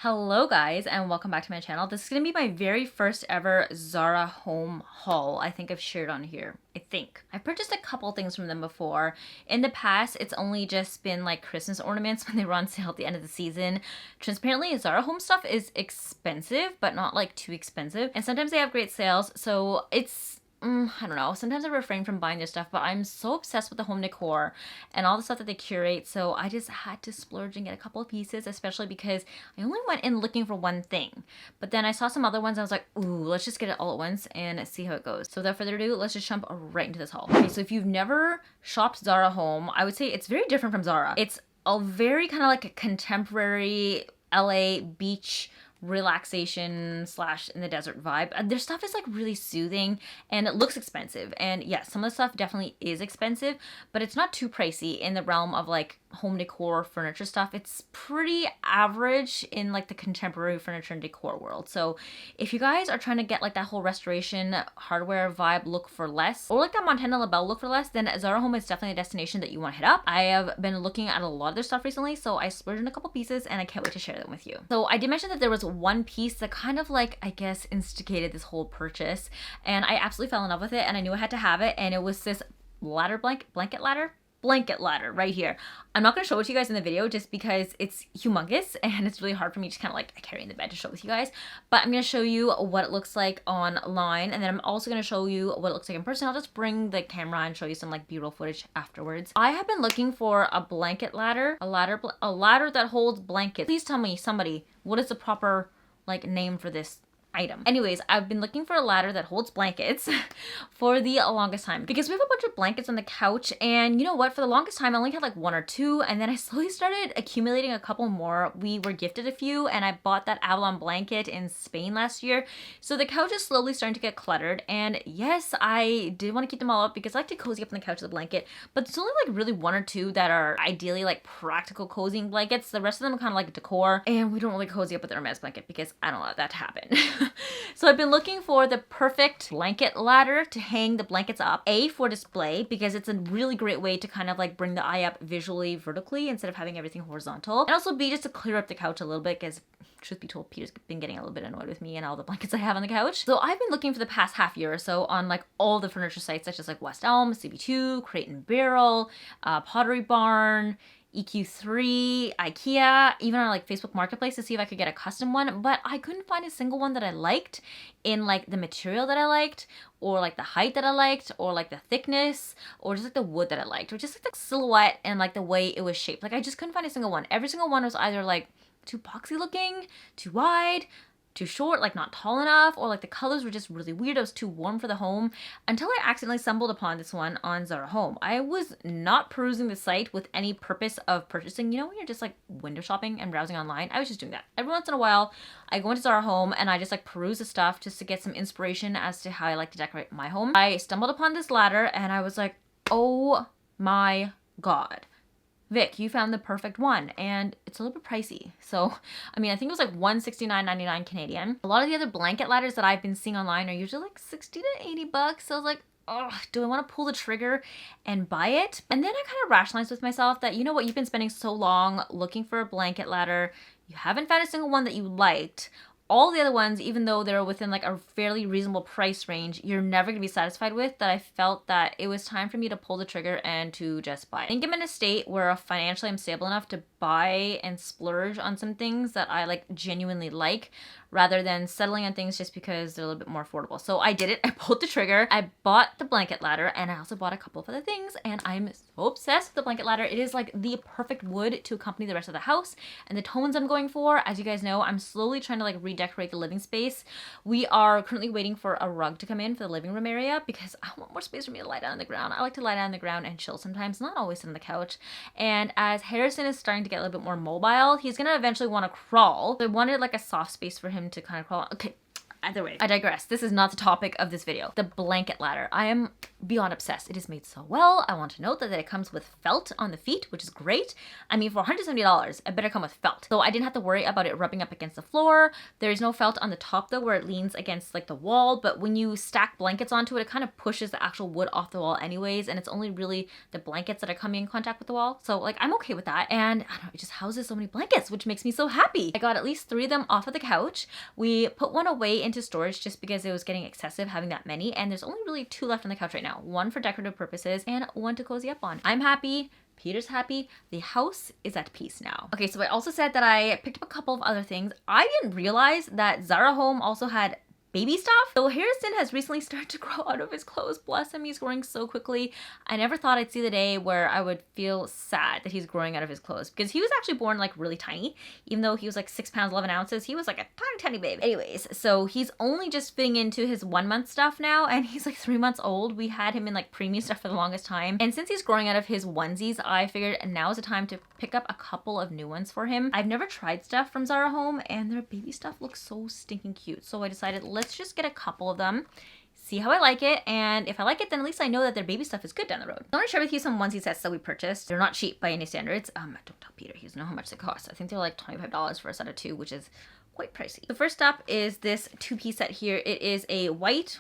Hello guys and welcome back to my channel. This is going to be my very first ever ZARA home haul. I think I've shared on here. I purchased a couple things from them before. In the past, it's only just been like Christmas ornaments when they were on sale at the end of the season. Transparently, ZARA home stuff is expensive, but not like too expensive. And sometimes they have great sales, so it's I don't know. Sometimes I refrain from buying their stuff, but I'm so obsessed with the home decor and all the stuff that they curate. So I just had to splurge and get a couple of pieces, especially because I only went in looking for one thing. But then I saw some other ones. And I was like, ooh, let's just get it all at once and see how it goes. So without further ado, let's just jump right into this haul. Okay, so if you've never shopped ZARA home, I would say it's very different from ZARA. It's a very kind of like a contemporary LA beach relaxation slash in the desert vibe. Their stuff is like really soothing and it looks expensive. And yes, some of the stuff definitely is expensive, but it's not too pricey in the realm of like home decor furniture stuff. It's pretty average in like the contemporary furniture and decor world. So if you guys are trying to get like that whole restoration hardware vibe look for less, or like that Montana LaBelle look for less, then ZARA Home is definitely a destination that you want to hit up. I have been looking at a lot of their stuff recently, so I splurged on a couple pieces and I can't wait to share them with you. So I did mention that there was one piece that kind of like, I guess, instigated this whole purchase, and I absolutely fell in love with it and I knew I had to have it, and it was this blanket ladder right here. I'm not going to show it to you guys in the video just because it's humongous and it's really hard for me to kind of like carry in the bed to show it with you guys, but I'm going to show you what it looks like online, and then I'm also going to show you what it looks like in person. I'll just bring the camera and show you some like B-roll footage afterwards. I have been looking for a blanket ladder, a ladder that holds blankets. Please tell me, somebody, what is the proper like name for this item? Anyways, I've been looking for a ladder that holds blankets for the longest time because we have a bunch of blankets on the couch, and you know what, for the longest time I only had like one or two, and then I slowly started accumulating a couple more. We were gifted a few and I bought that Avalon blanket in Spain last year, so the couch is slowly starting to get cluttered. And yes, I did want to keep them all up because I like to cozy up on the couch with a blanket, but there's only like really one or two that are ideally like practical cozying blankets. The rest of them are kind of like decor, and we don't really cozy up with the Hermes blanket because I don't want that to happen. So I've been looking for the perfect blanket ladder to hang the blankets up. A, for display, because it's a really great way to kind of like bring the eye up visually vertically instead of having everything horizontal. And also B, just to clear up the couch a little bit because truth be told, Peter's been getting a little bit annoyed with me and all the blankets I have on the couch. So I've been looking for the past half year or so on like all the furniture sites such as like West Elm, CB2, Crate and Barrel, Pottery Barn, EQ3, IKEA, even on like Facebook Marketplace to see if I could get a custom one, but I couldn't find a single one that I liked in like the material that I liked, or like the height that I liked, or like the thickness, or just like the wood that I liked, or just like the silhouette and like the way it was shaped. Like I just couldn't find a single one. Every single one was either like too boxy looking, too wide, too short, like not tall enough, or like the colors were just really weird. It was too warm for the home, until I accidentally stumbled upon this one on ZARA Home. I was not perusing the site with any purpose of purchasing. You know when you're just like window shopping and browsing online? I was just doing that. Every once in a while, I go into ZARA Home and I just like peruse the stuff just to get some inspiration as to how I like to decorate my home. I stumbled upon this ladder and I was like, oh my God. Vic, you found the perfect one, and it's a little bit pricey. So, I mean, I think it was like $169.99 Canadian. A lot of the other blanket ladders that I've been seeing online are usually like 60 to 80 bucks. So I was like, oh, do I want to pull the trigger and buy it? And then I kind of rationalized with myself that, you know what, you've been spending so long looking for a blanket ladder. You haven't found a single one that you liked. All the other ones, even though they're within like a fairly reasonable price range, you're never going to be satisfied with, that I felt that it was time for me to pull the trigger and to just buy it. I think I'm in a state where financially I'm stable enough to buy and splurge on some things that I like genuinely like, rather than settling on things just because they're a little bit more affordable. So I did it. I pulled the trigger. I bought the blanket ladder, and I also bought a couple of other things, and I'm so obsessed with the blanket ladder. It is like the perfect wood to accompany the rest of the house and the tones I'm going for. As you guys know, I'm slowly trying to like redecorate the living space. We are currently waiting for a rug to come in for the living room area because I want more space for me to lie down on the ground. I like to lie down on the ground and chill sometimes, not always sit on the couch. And as Harrison is starting to get a little bit more mobile, he's gonna eventually want to crawl. So I wanted like a soft space for him to kind of crawl. Okay, Either way, I digress. This is not the topic of this video. The blanket ladder. I am beyond obsessed. It is made so well. I want to note that it comes with felt on the feet, which is great. I mean, for $170, it better come with felt. So I didn't have to worry about it rubbing up against the floor. There's no felt on the top though, where it leans against like the wall. But when you stack blankets onto it, it kind of pushes the actual wood off the wall anyways. And it's only really the blankets that are coming in contact with the wall. So like, I'm okay with that. And I don't know, it just houses so many blankets, which makes me so happy. I got at least 3 of them off of the couch. We put one away into storage just because it was getting excessive having that many, and there's only really 2 left on the couch right now. 1 for decorative purposes and 1 to cozy up on. I'm happy. Peter's happy. The house is at peace now. Okay, so I also said that I picked up a couple of other things. I didn't realize that Zara Home also had baby stuff. So Harrison has recently started to grow out of his clothes. Bless him, he's growing so quickly. I never thought I'd see the day where I would feel sad that he's growing out of his clothes, because he was actually born like really tiny. Even though he was like 6 pounds 11 ounces, he was like a tiny baby. Anyways, so he's only just fitting into his 1 month stuff now, and he's like 3 months old. We had him in like preemie stuff for the longest time, and since he's growing out of his onesies, I figured now is the time to pick up a couple of new ones for him. I've never tried stuff from Zara Home, and their baby stuff looks so stinking cute. So I decided, let's just get a couple of them, see how I like it, and if I like it, then at least I know that their baby stuff is good down the road. I want to share with you some onesie sets that we purchased. They're not cheap by any standards. Don't tell Peter, he doesn't know how much they cost. I think they're like $25 for a set of 2, which is quite pricey. The first up is this 2-piece set here. It is a white,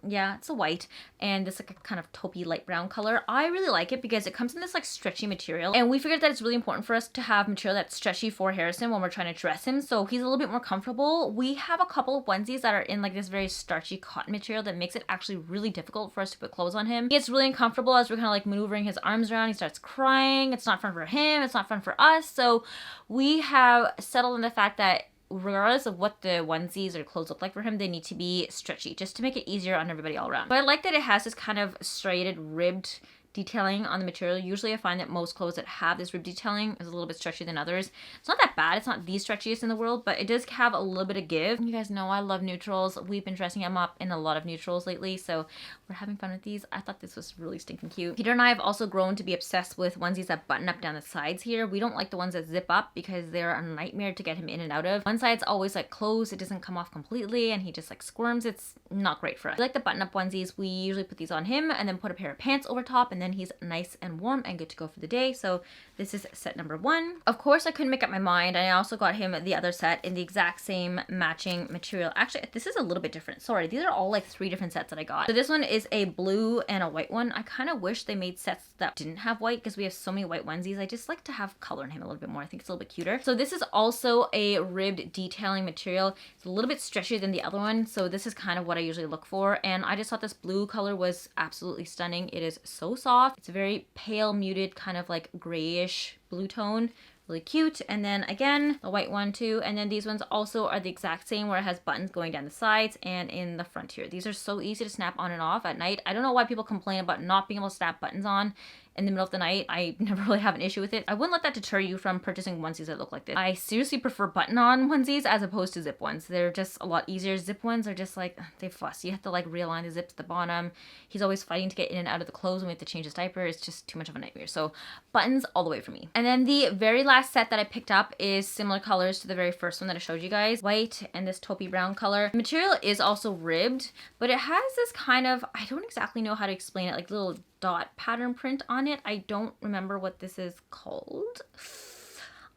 it's a white, and this like a kind of taupey light brown color. I really like it because it comes in this like stretchy material, and we figured that it's really important for us to have material that's stretchy for Harrison when we're trying to dress him, so he's a little bit more comfortable. We have a couple of onesies that are in like this very starchy cotton material that makes it actually really difficult for us to put clothes on him. He gets really uncomfortable as we're kind of like maneuvering his arms around. He starts crying. It's not fun for him. It's not fun for us. So we have settled on the fact that regardless of what the onesies or clothes look like for him, they need to be stretchy just to make it easier on everybody all around. But I like that it has this kind of striated, ribbed detailing on the material. Usually I find that most clothes that have this rib detailing is a little bit stretchier than others. It's not that bad. It's not the stretchiest in the world, but it does have a little bit of give. You guys know I love neutrals. We've been dressing him up in a lot of neutrals lately, so we're having fun with these. I thought this was really stinking cute. Peter and I have also grown to be obsessed with onesies that button up down the sides here. We don't like the ones that zip up because they're a nightmare to get him in and out of. One side's always like closed. It doesn't come off completely, and he just like squirms. It's not great for us. We like the button up onesies. We usually put these on him and then put a pair of pants over top, and then he's nice and warm and good to go for the day. So this is set number 1. Of course, I couldn't make up my mind. I also got him the other set in the exact same matching material. Actually, this is a little bit different. Sorry, these are all like 3 different sets that I got. So this one is a blue and a white one. I kind of wish they made sets that didn't have white because we have so many white onesies. I just like to have color in him a little bit more. I think it's a little bit cuter. So this is also a ribbed detailing material. It's a little bit stretchier than the other one. So this is kind of what I usually look for. And I just thought this blue color was absolutely stunning. It is so soft. It's very pale, muted, kind of like grayish blue tone. Really cute. And then again, the white one too. And then these ones also are the exact same, where it has buttons going down the sides and in the front here. These are so easy to snap on and off at night. I don't know why people complain about not being able to snap buttons on in the middle of the night. I never really have an issue with it. I wouldn't let that deter you from purchasing onesies that look like this. I seriously prefer button-on onesies as opposed to zip ones. They're just a lot easier. Zip ones are just like, they fuss. You have to like realign the zips at the bottom. He's always fighting to get in and out of the clothes when we have to change his diaper. It's just too much of a nightmare. So buttons all the way for me. And then the very last set that I picked up is similar colors to the very first one that I showed you guys. White and this taupey brown color. The material is also ribbed, but it has this kind of, I don't exactly know how to explain it, like little dot pattern print on it. I don't remember what this is called.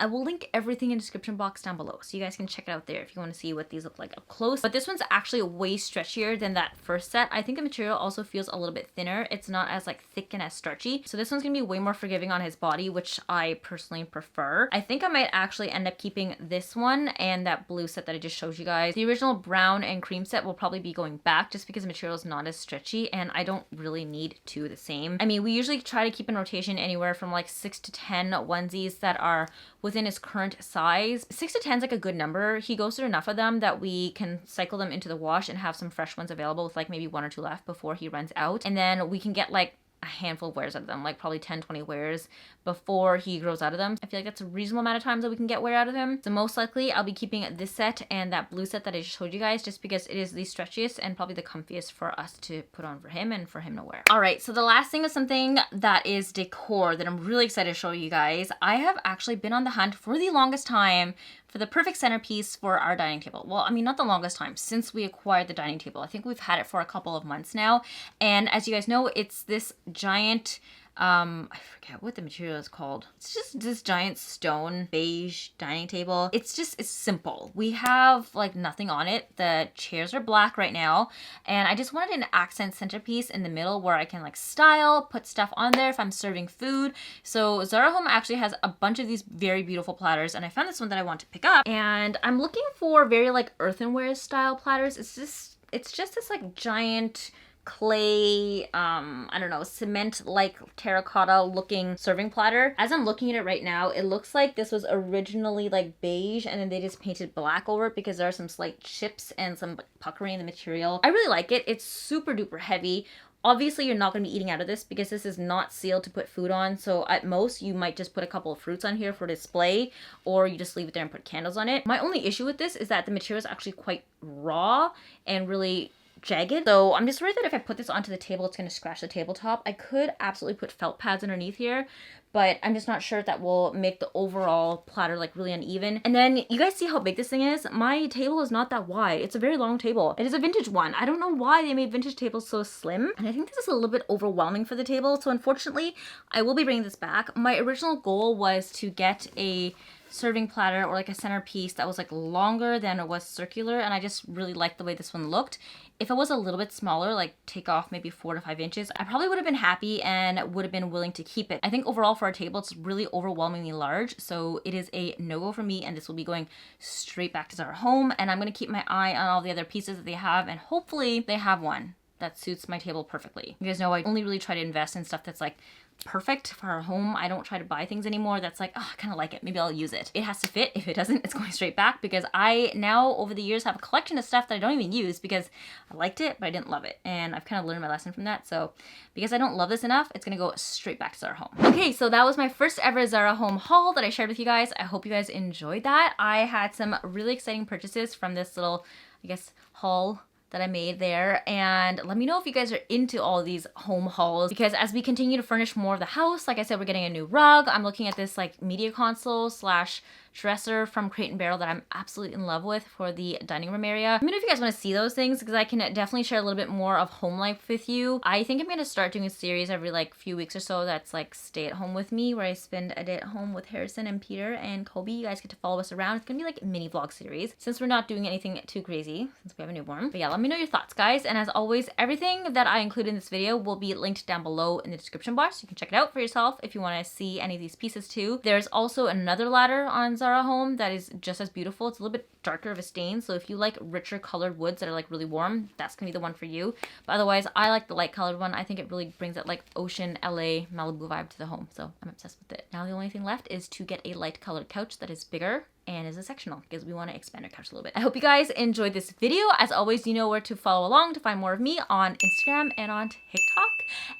I will link everything in the description box down below, so you guys can check it out there if you want to see what these look like up close. But this one's actually way stretchier than that first set. I think the material also feels a little bit thinner. It's not as like thick and as starchy. So this one's gonna be way more forgiving on his body, which I personally prefer. I think I might actually end up keeping this one and that blue set that I just showed you guys. The original brown and cream set will probably be going back just because the material is not as stretchy, and I don't really need 2 of the same. I mean, we usually try to keep in rotation anywhere from like 6 to 10 onesies that are within his current size. 6 to 10 is like a good number. He goes through enough of them that we can cycle them into the wash and have some fresh ones available with like maybe 1 or 2 left before he runs out. And then we can get like a handful of wears out of them, like probably 10, 20 wears before he grows out of them. I feel like that's a reasonable amount of times that we can get wear out of him. So most likely I'll be keeping this set and that blue set that I just showed you guys, just because it is the stretchiest and probably the comfiest for us to put on for him and for him to wear. All right, so the last thing is something that is decor that I'm really excited to show you guys. I have actually been on the hunt for the longest time for the perfect centerpiece for our dining table. Well, I mean, not the longest time since we acquired the dining table. I think we've had it for a couple of months now. And as you guys know, it's this giant, I forget what the material is called. It's just this giant stone beige dining table. It's simple. We have like nothing on it. The chairs are black right now. And I just wanted an accent centerpiece in the middle where I can like style, put stuff on there if I'm serving food. So Zara Home actually has a bunch of these very beautiful platters. And I found this one that I want to pick up. And I'm looking for very like earthenware style platters. It's just this like giant clay, I don't know, cement like terracotta looking serving platter. As I'm looking at it right now, it looks like this was originally like beige and then they just painted black over it because there are some slight chips and some puckering in the material. I really like it. It's super duper heavy. Obviously, you're not going to be eating out of this because this is not sealed to put food on. So at most, you might just put a couple of fruits on here for display, or you just leave it there and put candles on it. My only issue with this is that the material is actually quite raw and really jagged. So I'm just worried that if I put this onto the table, it's going to scratch the tabletop. I could absolutely put felt pads underneath here, but I'm just not sure if that will make the overall platter like really uneven. And then you guys see how big this thing is? My table is not that wide. It's a very long table. It is a vintage one. I don't know why they made vintage tables so slim. And I think this is a little bit overwhelming for the table. So unfortunately, I will be bringing this back. My original goal was to get a serving platter or like a centerpiece that was like longer than it was circular, and I just really liked the way this one looked. If it was a little bit smaller, like take off maybe 4 to 5 inches, I probably would have been happy and would have been willing to keep it. I think overall for our table, it's really overwhelmingly large, so it is a no-go for me, and this will be going straight back to Zara Home. And I'm going to keep my eye on all the other pieces that they have, and hopefully they have one that suits my table perfectly. You guys know I only really try to invest in stuff that's like perfect for our home. I don't try to buy things anymore that's like, oh, I kind of like it, maybe I'll use it. It has to fit. If it doesn't, it's going straight back, because I now over the years have a collection of stuff that I don't even use because I liked it but I didn't love it, and I've kind of learned my lesson from that. So because I don't love this enough, it's gonna go straight back to Zara Home. Okay, so that was my first ever Zara Home haul that I shared with you guys. I hope you guys enjoyed that. I had some really exciting purchases from this little, I guess, haul that I made there, and let me know if you guys are into all these home hauls, because as we continue to furnish more of the house, like I said, we're getting a new rug. I'm looking at this like media console slash dresser from Crate & Barrel that I'm absolutely in love with for the dining room area. Let me know if you guys want to see those things, because I can definitely share a little bit more of home life with you. I think I'm going to start doing a series every like few weeks or so that's like stay at home with me, where I spend a day at home with Harrison and Peter and Kobe. You guys get to follow us around. It's going to be like a mini vlog series since we're not doing anything too crazy since we have a newborn. But yeah, let me know your thoughts, guys. And as always, everything that I include in this video will be linked down below in the description box. You can check it out for yourself if you want to see any of these pieces too. There's also another ladder on Zara Home that is just as beautiful. It's a little bit darker of a stain, so if you like richer colored woods that are like really warm, that's gonna be the one for you. But otherwise, I like the light colored one. I think it really brings that like ocean, LA, Malibu vibe to the home, so I'm obsessed with it. Now the only thing left is to get a light colored couch that is bigger and is a sectional, because we want to expand our couch a little bit. I hope you guys enjoyed this video. As always, you know where to follow along to find more of me on Instagram and on TikTok.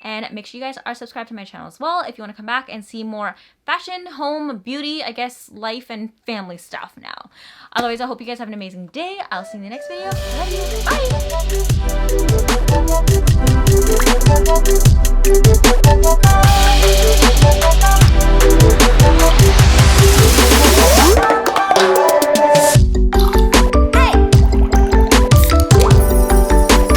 And make sure you guys are subscribed to my channel as well if you want to come back and see more fashion, home, beauty, I guess, life, and family stuff now. Otherwise, I hope you guys have an amazing day. I'll see you in the next video. Love you. Bye!